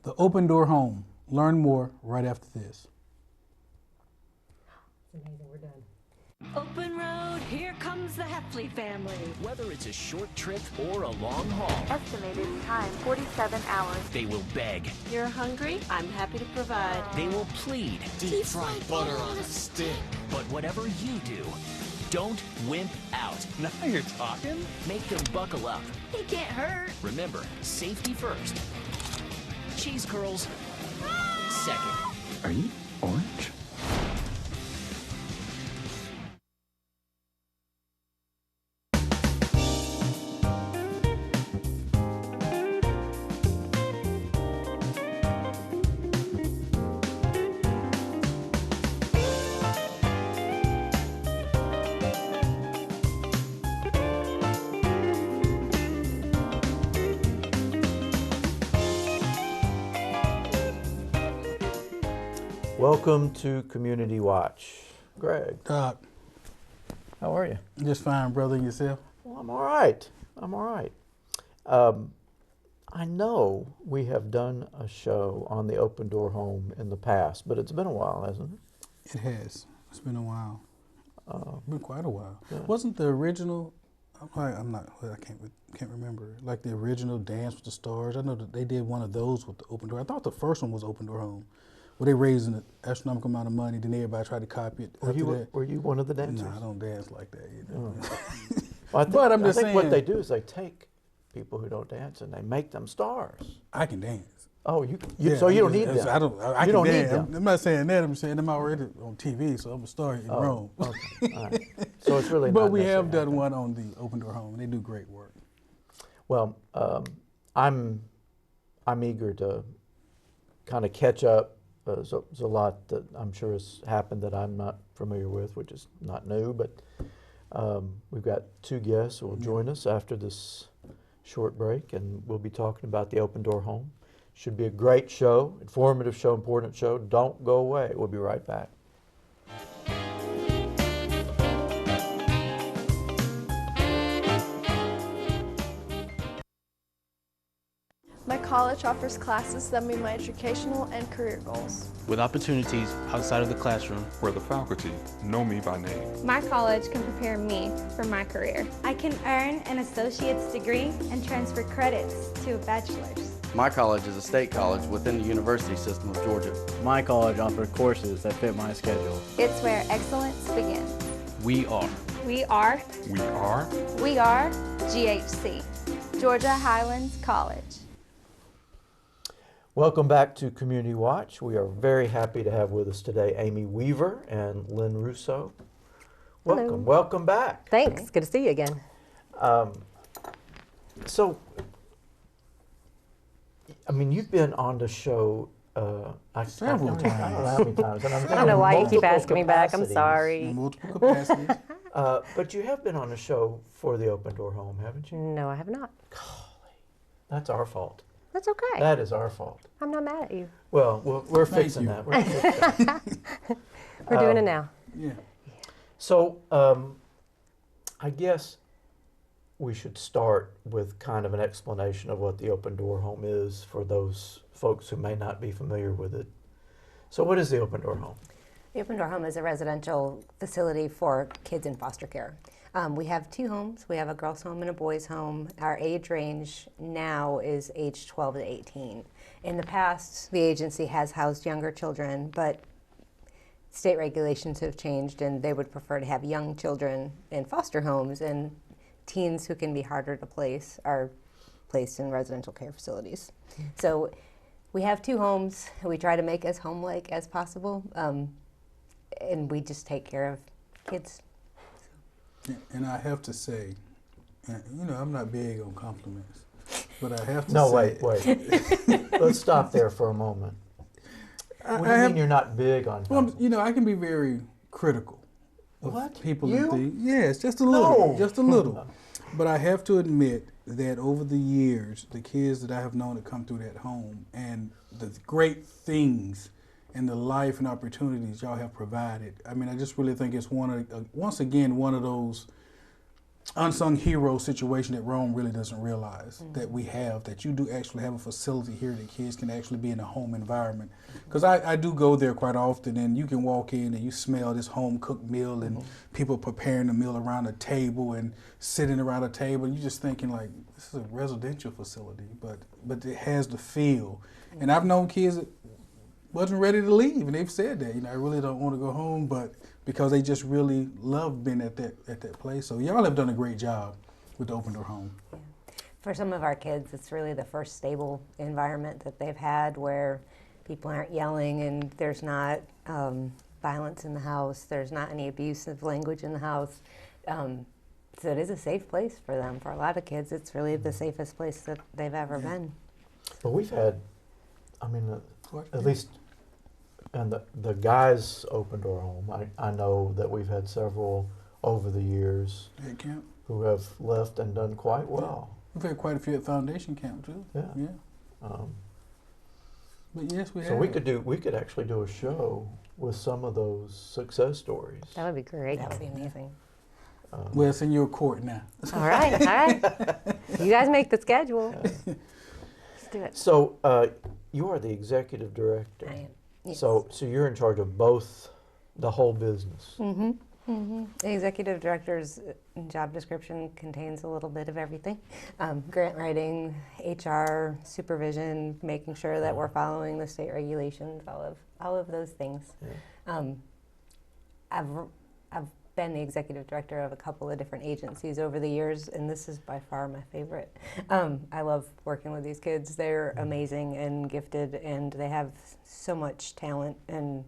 The Open Door Home. Learn more right after this. It's amazing, we're done. Open road, here comes the Heffley family. Whether it's a short trip or a long haul, Estimated time 47 hours. they will beg, You're hungry? I'm happy to provide. they will plead. Deep fried butter on a stick. But whatever you do, don't wimp out. Now you're talking. Make them buckle up. He can't hurt. Remember, safety first. Cheese curls second. Are you orange? Welcome to Community Watch. Greg, Doc, how are you? just fine, brother, and yourself? Well, I'm all right. I'm all right. I know we have done a show on the Open Door Home in the past, but it's been a while, hasn't it? It has. It's been a while. Been quite a while. Yeah. Wasn't the original? I can't remember. Like the original Dance with the Stars. I know that they did one of those with the Open Door. I thought the first one was Open Door Home. Were they raising an astronomical amount of money? Then everybody tried to copy it. Were after you, that. were you one of the dancers? No, I don't dance like that either. Oh. Well, But I'm just I think what saying- they do is they take people who don't dance and they make them stars. I can dance. Oh, Yeah, so you don't I'm need just- them. I don't. I You can don't need dance. them. I'm not saying that. I'm saying I'm already on TV, so I'm a star in Oh, Rome. okay. All right. So it's really But not we have necessarily done one on the Open Door Home, and they do great work. Well, I'm eager to kind of catch up. There's a lot that I'm sure has happened that I'm not familiar with, which is not new. But we've got two guests who will join us after this short break, and we'll be talking about the Open Door Home. Should be a great show, informative show, important show. Don't go away. We'll be right back. My college offers classes that meet my educational and career goals. with opportunities outside of the classroom. where the faculty know me by name. My college can prepare me for my career. I can earn an associate's degree and transfer credits to a bachelor's. My college is a state college within the university system of Georgia. My college offers courses that fit my schedule. It's where excellence begins. We are. We are. We are. We are GHC, Georgia Highlands College. Welcome back to Community Watch. We are very happy to have with us today Amy Weaver and Lynn Russo. Welcome. Hello. Welcome back. Thanks. Good to see you again. So, I mean, you've been on the show Several I don't know how many times. And I don't know why you keep multiple asking me back. I'm capacities. sorry. Multiple capacities. But you have been on the show for the Open Door Home, haven't you? No, I have not. That's our fault. That's okay. That is our fault. I'm not mad at you. Well, we're Thank fixing you. that. We're fixing that. We're doing it now. Yeah. So, I guess we should start with kind of an explanation of what the Open Door Home is for those folks who may not be familiar with it. So what is the Open Door Home? The Open Door Home is a residential facility for kids in foster care. We have two homes. We have a girls' home and a boys' home. Our age range now is age 12 to 18. In the past, the agency has housed younger children, but state regulations have changed and they would prefer to have young children in foster homes, and teens who can be harder to place are placed in residential care facilities. So we have two homes. We try to make as home-like as possible, and we just take care of kids. And I have to say, you know, I'm not big on compliments, but I have to No, say. wait. Let's stop there for a moment. What do you mean you're not big on Well, you know, I can be very critical of What? people You? and things. Yes, just a little. No. Just a little. But I have to admit that over the years, the kids that I have known to come through that home and the great things and the life and opportunities y'all have provided, I mean, I just really think it's once again, one of those unsung hero situation that Rome really doesn't realize that we have, that you do actually have a facility here that kids can actually be in a home environment. Because I do go there quite often, and you can walk in and you smell this home cooked meal and people preparing the meal around a table and sitting around a table, and you're just thinking like, this is a residential facility, but it has the feel. And I've known kids that wasn't ready to leave, and they've said that, I really don't want to go home, but because they just really love being at that place. So y'all have done a great job with the Open Door Home. Yeah. For some of our kids, it's really the first stable environment that they've had where people aren't yelling and there's not violence in the house, there's not any abusive language in the house. So it is a safe place for them. For a lot of kids, it's really the safest place that they've ever been. But we've had, at least, and the guys' Open Door Home, I know that we've had several over the years at camp who have left and done quite well. We've had quite a few at Foundation Camp too. Yeah. But yes, we have. So we could actually do a show with some of those success stories. That would be great. That would be amazing. Well, it's in your court now. All right, all right. You guys make the schedule. Let's do it. So you are the executive director. I am. Yes. So you're in charge of both, the whole business. Mm-hmm. Mm-hmm. The executive director's job description contains a little bit of everything. Grant writing, HR, supervision, making sure that we're following the state regulations, all of those things. Yeah. I've been the executive director of a couple of different agencies over the years, and this is by far my favorite. I love working with these kids. They're amazing and gifted, and they have so much talent, and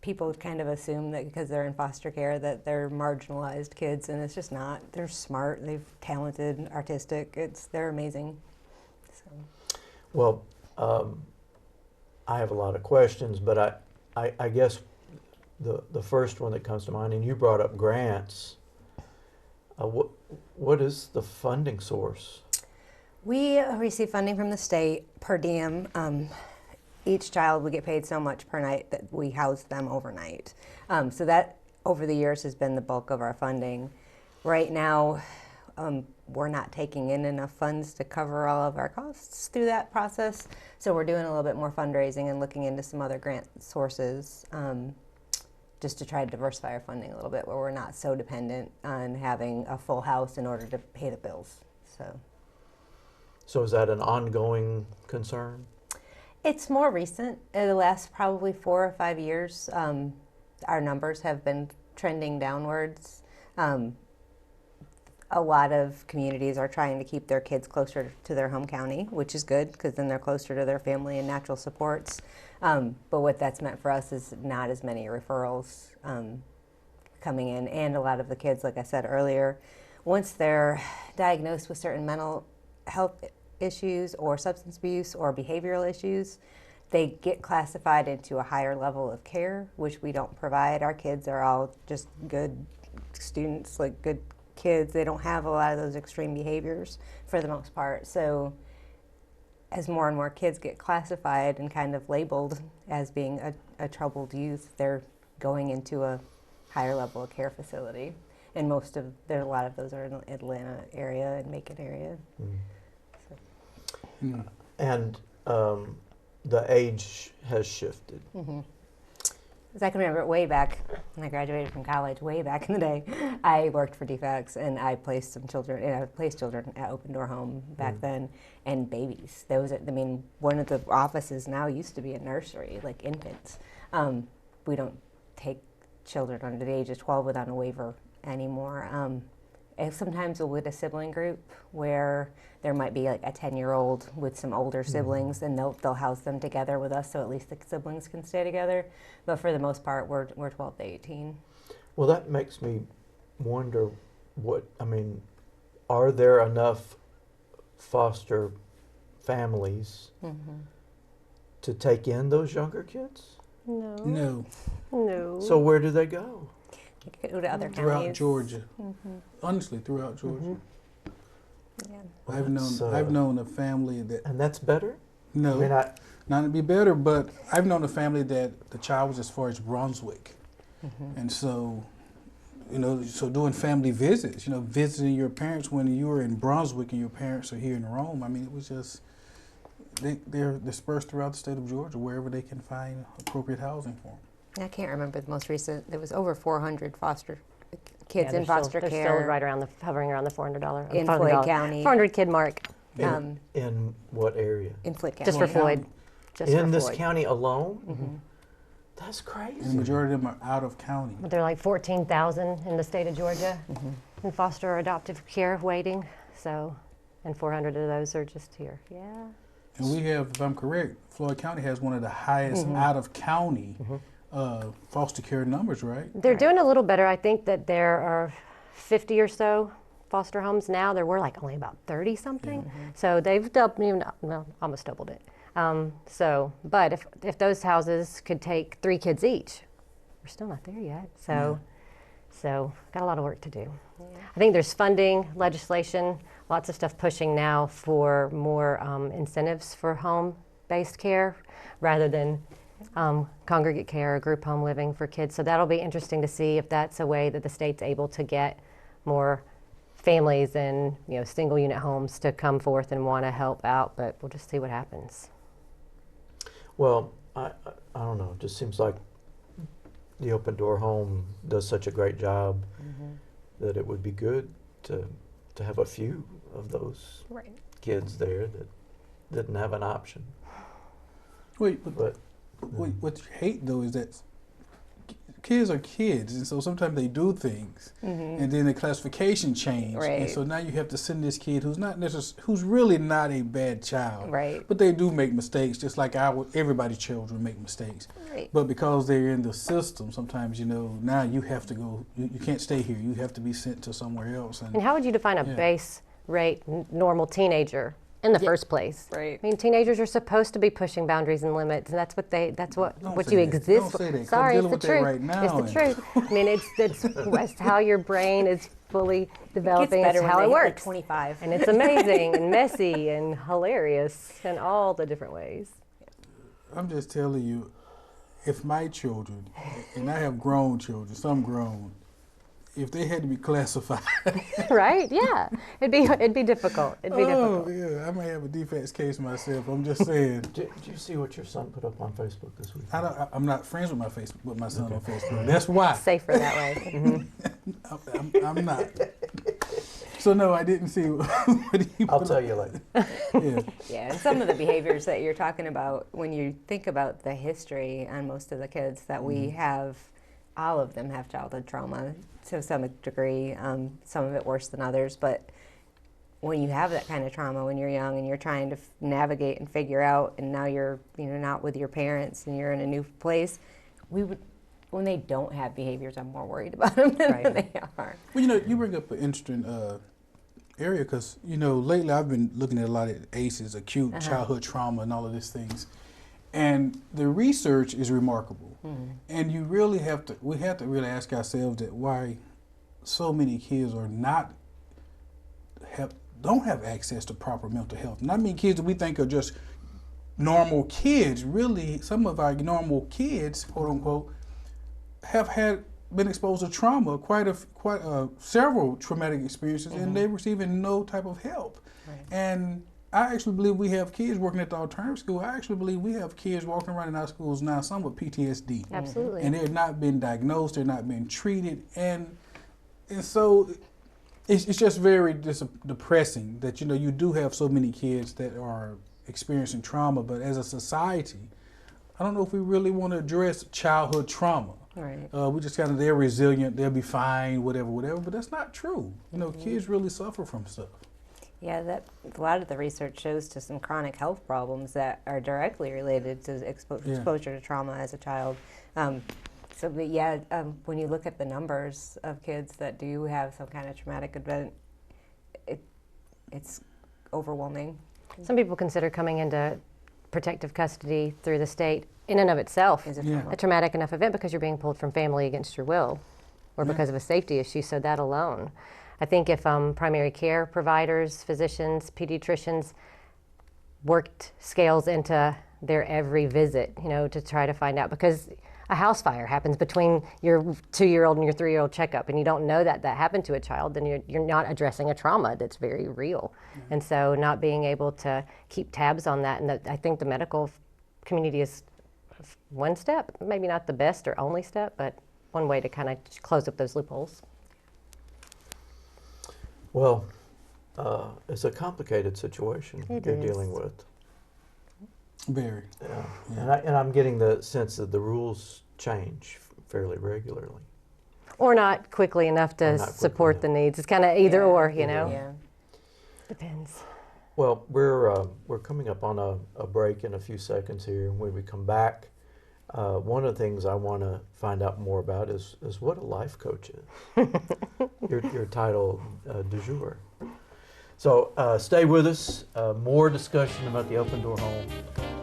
people kind of assume that because they're in foster care that they're marginalized kids, and it's just not. They're smart, they're talented, artistic. They're amazing. So. Well, I have a lot of questions, but I guess the first one that comes to mind, and you brought up grants. What is the funding source? We receive funding from the state per diem. Each child would get paid so much per night that we house them overnight. So that over the years has been the bulk of our funding. Right now, we're not taking in enough funds to cover all of our costs through that process. So we're doing a little bit more fundraising and looking into some other grant sources just to try to diversify our funding a little bit where we're not so dependent on having a full house in order to pay the bills. So is that an ongoing concern? It's more recent. In the last probably 4 or 5 years, our numbers have been trending downwards. A lot of communities are trying to keep their kids closer to their home county, which is good because then they're closer to their family and natural supports. But what that's meant for us is not as many referrals coming in, and a lot of the kids, like I said earlier, once they're diagnosed with certain mental health issues or substance abuse or behavioral issues, they get classified into a higher level of care, which we don't provide. Our kids are all just good students, like good kids. They don't have a lot of those extreme behaviors for the most part. So as more and more kids get classified and kind of labeled as being a troubled youth, they're going into a higher level of care facility. And a lot of those are in the Atlanta area and Macon area. Mm. And the age has shifted. Mm-hmm. As I can remember, way back when I graduated from college, way back in the day, I worked for DFACS and I placed some children. And I placed children at Open Door Home back then, and babies. One of the offices now used to be a nursery, like infants. We don't take children under the age of 12 without a waiver anymore. And sometimes we'll get a sibling group where there might be like a 10-year-old with some older siblings, and they'll house them together with us, so at least the siblings can stay together. But for the most part, we're 12 to 18. Well, that makes me wonder are there enough foster families to take in those younger kids? No. So where do they go? You go to other throughout counties. Georgia. Honestly, throughout Georgia. Yeah. I've known a family that. And that's better? No, not to be better, but I've known a family that the child was as far as Brunswick, and so You know, so doing family visits, you know, visiting your parents when you were in Brunswick and your parents are here in Rome. I mean, it was just, they're dispersed throughout the state of Georgia, wherever they can find appropriate housing for them. I can't remember the most recent. There was over 400 foster kids in they're foster still, care. They're still right around hovering around the $400 in Floyd County. 400 kid mark. In what area? In Floyd County. Just for Floyd. Just in for this Floyd. county alone? That's crazy. And the majority of them are out of county. But there are like 14,000 in the state of Georgia in foster or adoptive care waiting. So, and 400 of those are just here. Yeah. And we have, if I'm correct, Floyd County has one of the highest out of county foster care numbers, right? They're doing a little better. I think that there are 50 or so foster homes now. There were like only about 30 something. So they've doubled, well, almost doubled it. But if those houses could take 3 kids each, we're still not there yet. So got a lot of work to do. I think there's funding, legislation, lots of stuff pushing now for more incentives for home-based care rather than congregate care or group home living for kids. So that'll be interesting to see if that's a way that the state's able to get more families in single unit homes to come forth and want to help out, but we'll just see what happens. Well, I don't know. It just seems like the Open Door Home does such a great job that it would be good to have a few of those kids there that didn't have an option. What you hate though is that kids are kids, and so sometimes they do things, and then the classification change, and so now you have to send this kid who's not who's really not a bad child, but they do make mistakes, just like everybody's children make mistakes. But because they're in the system, sometimes now you have to go. You can't stay here. You have to be sent to somewhere else. And how would you define a base rate normal teenager in the first place? I mean, teenagers are supposed to be pushing boundaries and limits, and that's what you exist for. Sorry, it's the truth. Right now, it's the truth. I mean, it's how your brain is fully developing. It's how it works. 25, and it's amazing and messy and hilarious in all the different ways. I'm just telling you, if my children, and I have grown children, some grown, if they had to be classified, right? Yeah, it'd be difficult. It'd be difficult. Yeah, I may have a defects case myself. I'm just saying. Did you see what your son put up on Facebook this week? I'm not friends with my son on Facebook. That's why. Safer that way. I'm not. So no, I didn't see what he I'll tell you later. Yeah, and some of the behaviors that you're talking about, when you think about the history on most of the kids that we have, all of them have childhood trauma to some degree, some of it worse than others, but when you have that kind of trauma when you're young and you're trying to navigate and figure out, and now you're not with your parents and you're in a new place, when they don't have behaviors, I'm more worried about them than they are. Well, you bring up an interesting area, because lately I've been looking at a lot of ACEs, acute childhood trauma, and all of these things, and the research is remarkable. And you really we have to really ask ourselves that why so many kids are don't have access to proper mental health. And I mean kids that we think are just normal kids. Really, some of our normal kids, quote unquote, have been exposed to trauma, several traumatic experiences, and they're receiving no type of help. And I actually believe we have kids working at the alternative school. I actually believe we have kids walking around in our schools now, some with PTSD. Absolutely. And they're not being diagnosed, they're not being treated. And so it's just very depressing that, you do have so many kids that are experiencing trauma. But as a society, I don't know if we really want to address childhood trauma. We just they're resilient, they'll be fine, whatever, but that's not true. Kids really suffer from stuff. Yeah, a lot of the research shows to some chronic health problems that are directly related to exposure to trauma as a child. When you look at the numbers of kids that do have some kind of traumatic event, it's overwhelming. Some people consider coming into protective custody through the state in and of itself a traumatic enough event, because you're being pulled from family against your will, or because of a safety issue, so that alone. I think if primary care providers, physicians, pediatricians worked scales into their every visit, to try to find out, because a house fire happens between your 2-year-old and your 3-year-old checkup, and you don't know that happened to a child, then you're not addressing a trauma that's very real. And so not being able to keep tabs on that, and I think the medical community is one step, maybe not the best or only step, but one way to kind of close up those loopholes. Well, it's a complicated situation you're dealing with. Very. Yeah. And I'm getting the sense that the rules change fairly regularly. Or not quickly enough to support the needs. It's kind of either or, you know? Yeah. Depends. Well, we're coming up on a break in a few seconds here. And when we come back, one of the things I want to find out more about is what a life coach is. your title du jour. So stay with us. More discussion about the Open Door Home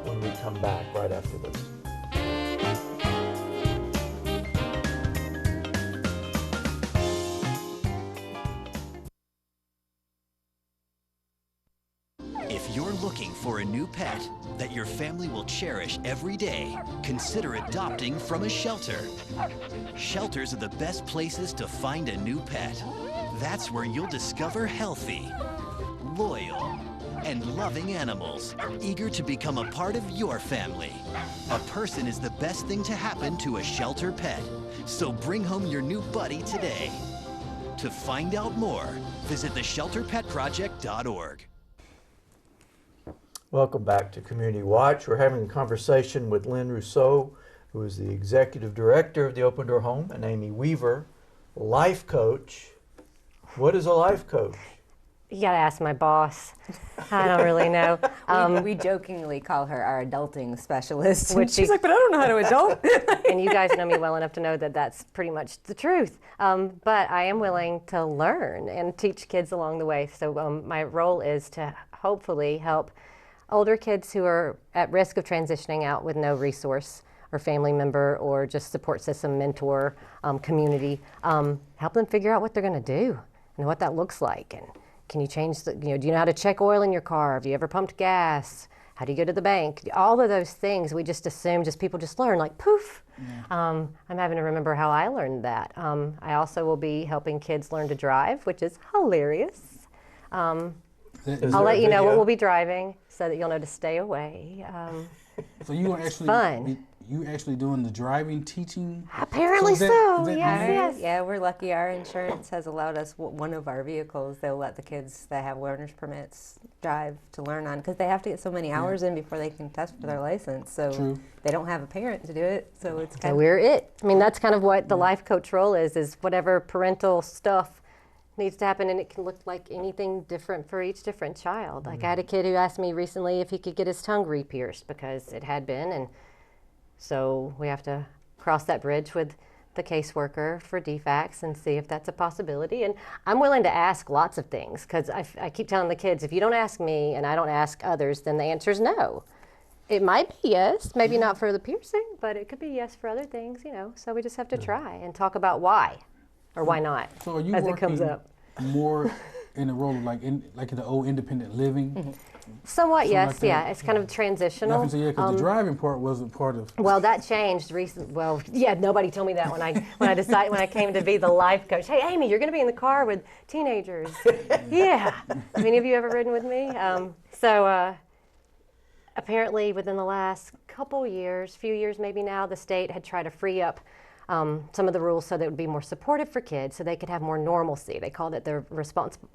when we come back right after this. If you're looking for a new pet that your family will cherish every day, consider adopting from a shelter. Shelters are the best places to find a new pet. That's where you'll discover healthy, loyal, and loving animals, eager to become a part of your family. A person is the best thing to happen to a shelter pet, so bring home your new buddy today. To find out more, visit theshelterpetproject.org. Welcome back to Community Watch. We're having a conversation with Lynn Rousseau, who is the Executive Director of the Open Door Home, and Amy Weaver, life coach. What is a life coach? You gotta ask my boss. I don't really know. We jokingly call her our adulting specialist. She's like, but I don't know how to adult. And you guys know me well enough to know that that's pretty much the truth. But I am willing to learn and teach kids along the way. So my role is to hopefully help older kids who are at risk of transitioning out with no resource or family member or just support system, mentor, community, help them figure out what they're gonna do and what that looks like. And can you change do you know how to check oil in your car? Have you ever pumped gas? How do you go to the bank? All of those things we just assume people just learn like poof. Yeah. I'm having to remember how I learned that. I also will be helping kids learn to drive, which is hilarious. I'll let you know what we'll be driving so that you'll know to stay away. So you are actually fun. You actually doing the driving teaching? Apparently so. Yes. Yeah, we're lucky. Our insurance has allowed us one of our vehicles. They'll let the kids that have learner's permits drive to learn on because they have to get so many hours in before they can test for their license. So they don't have a parent to do it. So it's kind of we're it. I mean, that's kind of what the life coach role is whatever parental stuff needs to happen, and it can look like anything different for each different child. Like I had a kid who asked me recently if he could get his tongue re-pierced because it had been, and so we have to cross that bridge with the caseworker for DFACS and see if that's a possibility. And I'm willing to ask lots of things because I keep telling the kids, if you don't ask me and I don't ask others, then the answer is no. It might be yes, maybe not for the piercing, but it could be yes for other things, So we just have to try and talk about why or why not so are you as it comes up. More in the role of like in the old independent living? Somewhat, yes, yeah. It's kind of transitional. Because the driving part wasn't part of. Well, that changed recently. Well, yeah, nobody told me that when I came to be the life coach. Hey, Amy, you're going to be in the car with teenagers. Yeah. Have any of you ever ridden with me? Apparently, within the last few years maybe now, the state had tried to free up some of the rules so that it would be more supportive for kids so they could have more normalcy. They called it their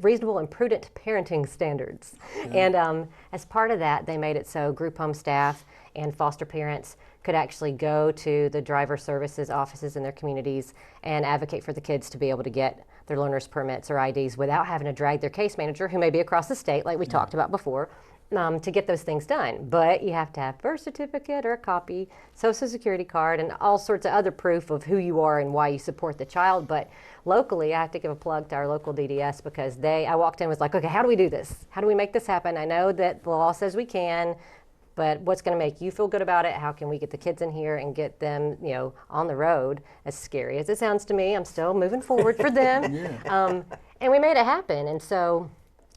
reasonable and prudent parenting standards. Yeah. And as part of that, they made it so group home staff and foster parents could actually go to the driver services offices in their communities and advocate for the kids to be able to get their learner's permits or IDs without having to drag their case manager, who may be across the state like we talked about before, to get those things done. But you have to have birth certificate or a copy, social security card, and all sorts of other proof of who you are and why you support the child. But locally, I have to give a plug to our local DDS because I walked in and was like, okay, how do we do this? How do we make this happen? I know that the law says we can, but what's going to make you feel good about it? How can we get the kids in here and get them, on the road? As scary as it sounds to me, I'm still moving forward for them. And we made it happen. And so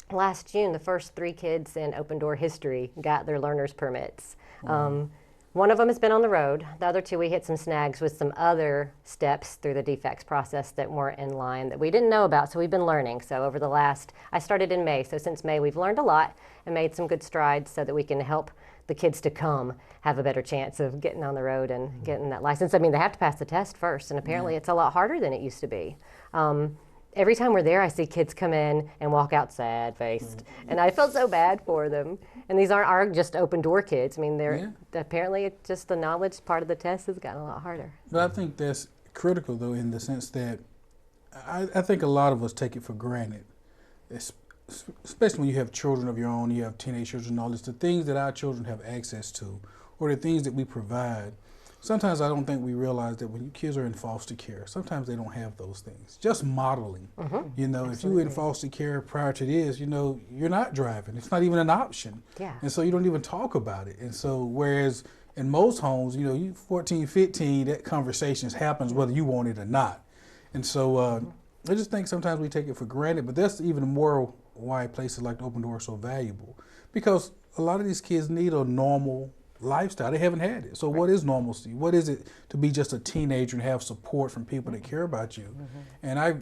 last June, the first 3 kids in Open Door history got their learner's permits. Wow. One of them has been on the road. The other two, we hit some snags with some other steps through the defects process that weren't in line that we didn't know about, so we've been learning. So over the last, I started in May, so since May we've learned a lot and made some good strides so that we can help the kids to come have a better chance of getting on the road and getting that license. I mean, they have to pass the test first, and apparently it's a lot harder than it used to be. Every time we're there, I see kids come in and walk out sad-faced, and I feel so bad for them. And these aren't our just open door kids. I mean, they're apparently it's just the knowledge part of the test has gotten a lot harder. But I think that's critical, though, in the sense that I think a lot of us take it for granted, especially when you have children of your own, you have teenage children and all this, the things that our children have access to, or the things that we provide. Sometimes I don't think we realize that when kids are in foster care, sometimes they don't have those things. Just modeling. You know, if you were in foster care prior to this, you know, you're not driving. It's not even an option. Yeah. And so you don't even talk about it. And so whereas in most homes, you know, you 14, 15, that conversation happens whether you want it or not. And so I just think sometimes we take it for granted, but that's even more why places like the Open Door are so valuable. Because a lot of these kids need a normal lifestyle. They haven't had it. So what is normalcy? What is it to be just a teenager and have support from people that care about you? And I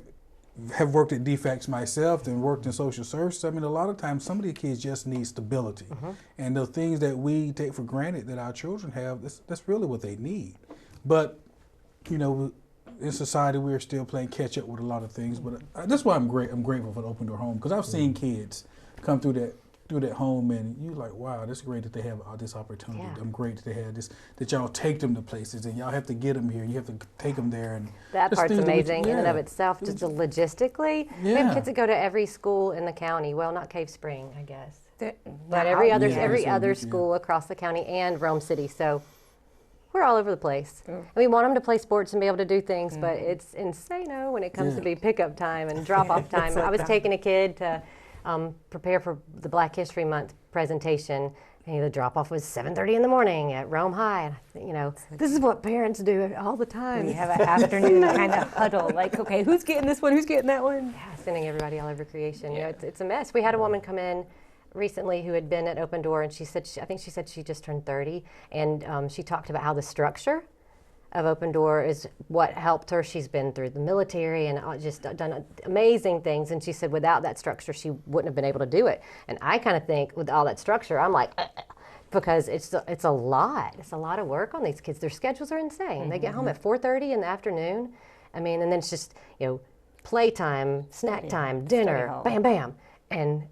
have worked at DFACS myself and worked in social services. I mean, a lot of times some of these kids just need stability. And the things that we take for granted that our children have, that's really what they need. But, you know, in society we're still playing catch up with a lot of things. But that's why I'm grateful for the Open Door Home, because I've seen kids come through that home, and you're like, wow, that's great that they have this opportunity. Yeah. I'm great that they have this, that y'all take them to places, and y'all have to get them here. You have to take them there. And that part's amazing in and of yeah. itself, just logistically. We have kids that go to every school in the county. Well, not Cave Spring, I guess. But every other school across the county and Rome City. So we're all over the place. And we want them to play sports and be able to do things, but it's insane when it comes to be pickup time and drop-off time. I was taking a kid to prepare for the Black History Month presentation. And the drop-off was 7:30 in the morning at Rome High. And, you know, this is what parents do all the time. We have an afternoon kind of huddle, like, okay, who's getting this one? Who's getting that one? Yeah, sending everybody all over creation. You know, it's a mess. We had a woman come in recently who had been at Open Door, and she said, I think she said she just turned 30, and she talked about how the structure of Open Door is what helped her. She's been through the military and just done amazing things, and she said without that structure she wouldn't have been able to do it. And I kind of think with all that structure, I'm like, because it's a lot. It's a lot of work on these kids. Their schedules are insane. They get home at 4:30 in the afternoon. I mean, and then it's just, you know, playtime, snack time, dinner, bam, bam, and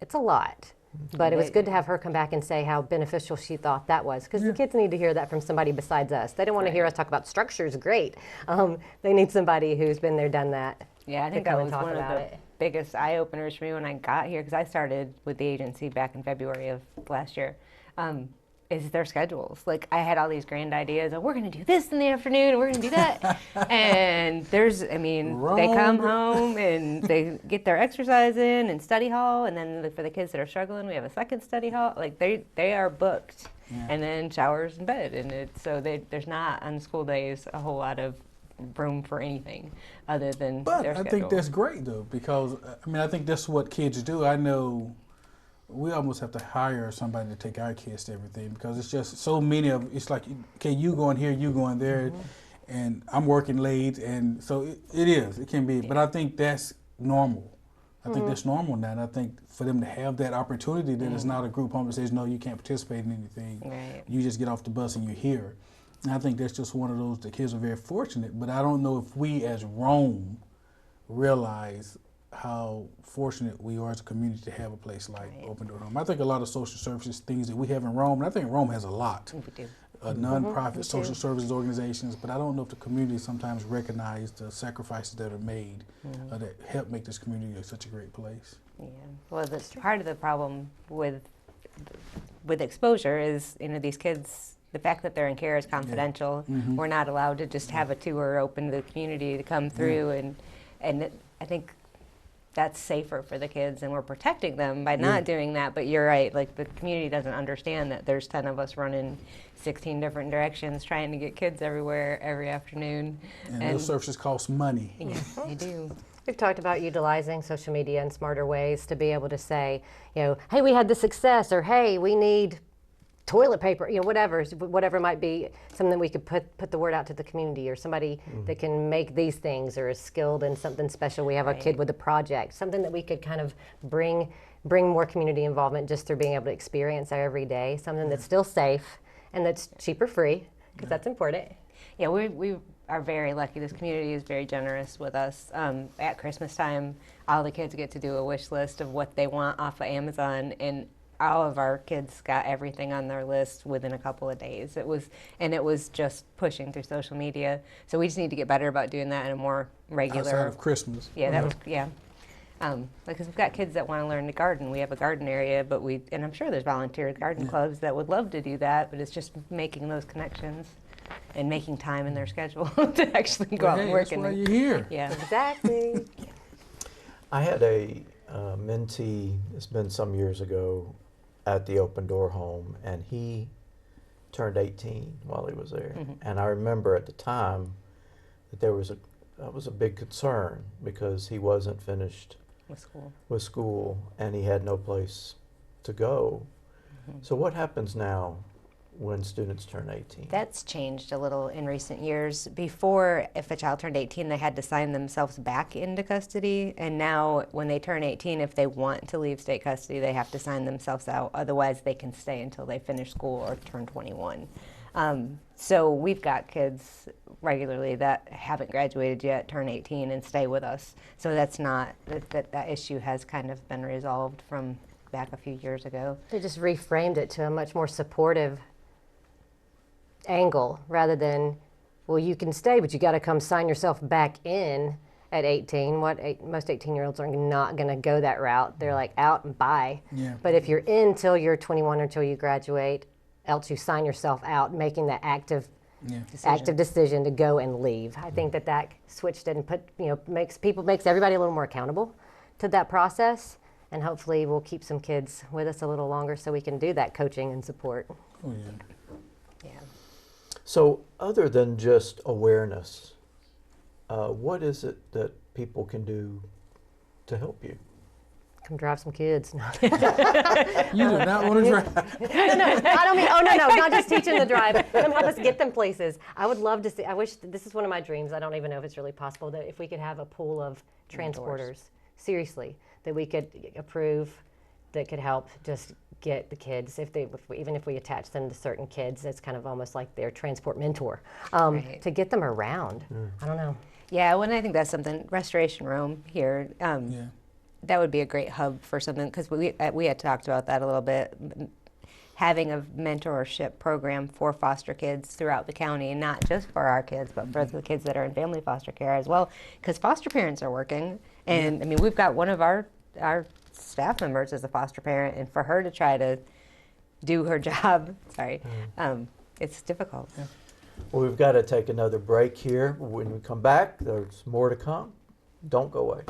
it's a lot. But it was good to have her come back and say how beneficial she thought that was, because the kids need to hear that from somebody besides us. They don't want to hear us talk about structures, great. They need somebody who's been there, done that. Yeah, I think that was one of the biggest eye-openers for me when I got here, because I started with the agency back in February of last year, is their schedules. Like, I had all these grand ideas of, we're going to do this in the afternoon, and we're going to do that. And they come home and they get their exercise in and study hall, and then for the kids that are struggling, we have a second study hall. Like, they are booked. And then showers and bed. And there's not, on school days, a whole lot of room for anything other than their schedule. I think that's great, though, because, I mean, I think that's what kids do. I know we almost have to hire somebody to take our kids to everything, because it's just so many of, it's like, okay, you going here, you going there, and I'm working late, and so it can be, but I think that's normal. I think that's normal now, and I think for them to have that opportunity, that it's not a group home that says, no, you can't participate in anything. Right. You just get off the bus and you're here. And I think that's just one of those, the kids are very fortunate, but I don't know if we as Rome realize how fortunate we are as a community to have a place like Open Door Home. I think a lot of social services, things that we have in Rome, and I think Rome has a lot. We do. Non-profit social services organizations, but I don't know if the community sometimes recognize the sacrifices that are made that help make this community such a great place. Yeah. Well, part of the problem with exposure is, you know, these kids, the fact that they're in care is confidential. We're not allowed to just have a tour open to the community to come through, and I think that's safer for the kids, and we're protecting them by not doing that. But you're right, like, the community doesn't understand that there's 10 of us running 16 different directions trying to get kids everywhere every afternoon. And those services cost money. Yes, they do. We've talked about utilizing social media in smarter ways to be able to say, you know, hey, we had the success, or hey, we need toilet paper, whatever it might be, something we could put the word out to the community, or somebody that can make these things or is skilled in something special. We have a kid with a project, something that we could kind of bring more community involvement just through being able to experience our every day, something that's still safe and that's cheap or free, because that's important. Yeah, we are very lucky. This community is very generous with us. At Christmas time, all the kids get to do a wish list of what they want off of Amazon, and all of our kids got everything on their list within a couple of days. It was just pushing through social media. So we just need to get better about doing that in a more regular. Outside of Christmas. Yeah, that was because we've got kids that want to learn to garden. We have a garden area, and I'm sure there's volunteer garden clubs that would love to do that. But it's just making those connections and making time in their schedule to actually go out and work. That's why you're here. Yeah, exactly. I had a mentee, it's been some years ago, at the Open Door home, and he turned 18 while he was there. And I remember at the time that that was a big concern, because he wasn't finished with school and he had no place to go. So what happens now when students turn 18? That's changed a little in recent years. Before, if a child turned 18, they had to sign themselves back into custody, and now when they turn 18, if they want to leave state custody, they have to sign themselves out. Otherwise, they can stay until they finish school or turn 21. So we've got kids regularly that haven't graduated yet, turn 18, and stay with us. So that's not, that issue has kind of been resolved from back a few years ago. They just reframed it to a much more supportive angle, rather than, well, you can stay, but you got to come sign yourself back in at 18. Most 18-year-olds are not going to go that route. They're like out and bye. Yeah. But if you're in till you're 21 or till you graduate, else you sign yourself out, making that active decision to go and leave. I think that switched it and makes everybody a little more accountable to that process, and hopefully we'll keep some kids with us a little longer so we can do that coaching and support. Oh yeah. So other than just awareness, what is it that people can do to help you? Come drive some kids. No. You do not want to drive. No, I don't mean, not just teaching the drive. Come help us get them places. I would love to see, I wish, this is one of my dreams, I don't even know if it's really possible, that if we could have a pool of transporters, seriously, that we could approve, that could help just get the kids, even if we attach them to certain kids, it's kind of almost like their transport mentor, to get them around. I don't know. Yeah, I think that's something, Restoration Rome here, that would be a great hub for something, because we had talked about that a little bit, having a mentorship program for foster kids throughout the county, not just for our kids, but for the kids that are in family foster care as well, because foster parents are working, and I mean, we've got one of our staff members as a foster parent, and for her to try to do her job, it's difficult. Yeah. Well, we've got to take another break here. When we come back, there's more to come. Don't go away.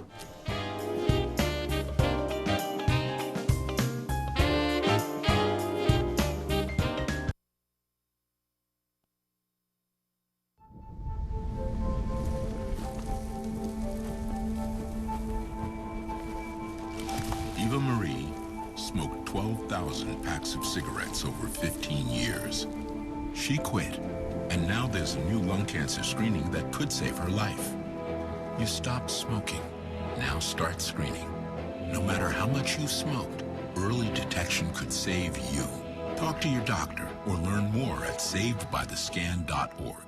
Eva Marie smoked 12,000 packs of cigarettes over 15 years. She quit, and now there's a new lung cancer screening that could save her life. You stopped smoking. Now start screening. No matter how much you smoked, early detection could save you. Talk to your doctor or learn more at savedbythescan.org.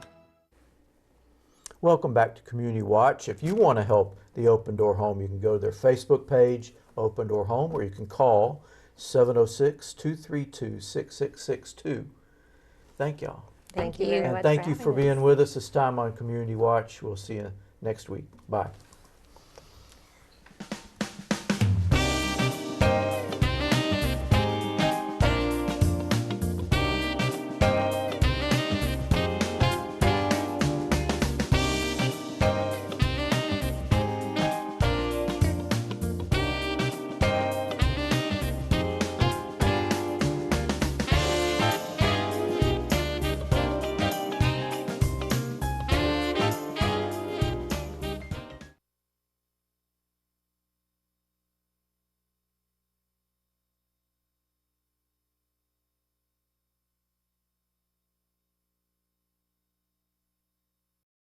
Welcome back to Community Watch. If you want to help the Open Door Home, you can go to their Facebook page, Open Door Home, or you can call 706-232-6662. Thank y'all. Thank you. And thank you for being with us this time on Community Watch. We'll see you next week. Bye.